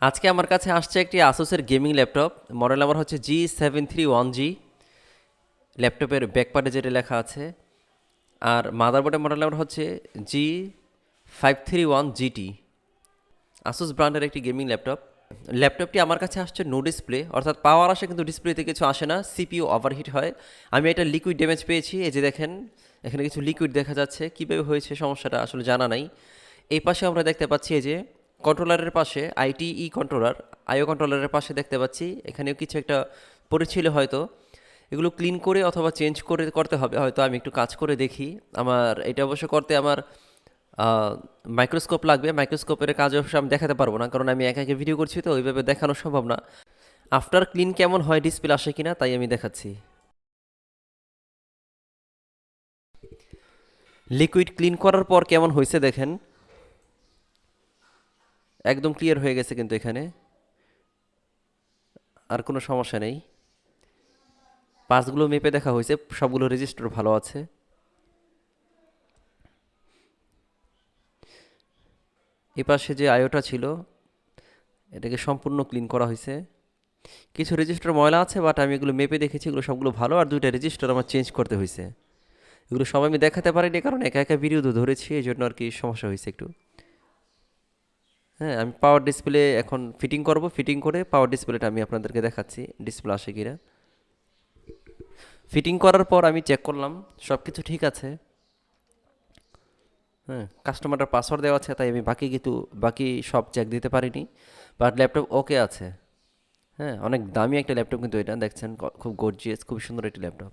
আজকে আমার কাছে আসছে একটি আসুসের গেমিং ল্যাপটপ। মডেল নাম্বার হচ্ছে G731G। ল্যাপটপের ব্যাকপার্টে যেটা লেখা আছে। আর মাদারবোর্ডের মডেল নাম্বার হচ্ছে G531GT। আসুস ব্র্যান্ডের একটি গেমিং ল্যাপটপ। ল্যাপটপটি আমার কাছে আসছে নো ডিসপ্লে, অর্থাৎ পাওয়ার আসে কিন্তু ডিসপ্লেতে কিছু আসে না, সিপিইউ ওভারহিট হয়। আমি একটা লিকুইড ড্যামেজ পেয়েছি, এই যে দেখেন এখানে কিছু লিকুইড দেখা যাচ্ছে। কীভাবে হয়েছে সমস্যাটা আসলে জানা নাই। এই পাশে আমরা দেখতে পাচ্ছি এই যে কন্ট্রোলারের পাশে আইটিই কন্ট্রোলার, আইও কন্ট্রোলারের পাশে দেখতে পাচ্ছি এখানেও কিছু একটা পড়েছিল হয়তো। এগুলো ক্লিন করে অথবা চেঞ্জ করে করতে হবে হয়তো, আমি একটু কাজ করে দেখি। আমার এটা অবশ্য করতে আমার মাইক্রোস্কোপ লাগবে। মাইক্রোস্কোপের কাজ অবশ্য আমি দেখাতে পারবো না, কারণ আমি একা একা ভিডিও করছি তো ওইভাবে দেখানো সম্ভব না। আফটার ক্লিন কেমন হয়, ডিসপ্লে আসে কিনা তাই আমি দেখাচ্ছি। লিকুইড ক্লিন করার পর কেমন হয়েছে দেখেন, একদম ক্লিয়ার হয়ে গেছে কিন্তু এখানে আর কোনো সমস্যা নেই। পাসগুলো মেপে দেখা হয়েছে, সবগুলো রেজিস্টার ভালো আছে। এ পাশে যে আয়োটা ছিল এটাকে সম্পূর্ণ ক্লিন করা হয়েছে। কিছু রেজিস্টার ময়লা আছে, বাট আমি এগুলো মেপে দেখেছি, এগুলো সবগুলো ভালো। আর দুইটা রেজিস্টার আমার চেঞ্জ করতে হয়েছে। এগুলো সব আমি দেখাতে পারিনি কারণ একা একা ভিডিও তো ধরেছি, এই জন্য আর কি সমস্যা হয়েছে একটু। হ্যাঁ, আমি পাওয়ার ডিসপ্লে এখন ফিটিং করব, ফিটিং করে পাওয়ার ডিসপ্লেটা আমি আপনাদেরকে দেখাচ্ছি ডিসপ্লে আসে কিনা। ফিটিং করার পর আমি চেক করলাম সব কিছু ঠিক আছে। হ্যাঁ, কাস্টমারটার পাসওয়ার্ড দেওয়া আছে, তাই আমি বাকি সব চেক দিতে পারিনি। বাট ল্যাপটপ ওকে আছে। হ্যাঁ, অনেক দামি একটা ল্যাপটপ কিন্তু এটা দেখছেন, খুব গর্জিয়াস, খুব সুন্দর একটি ল্যাপটপ।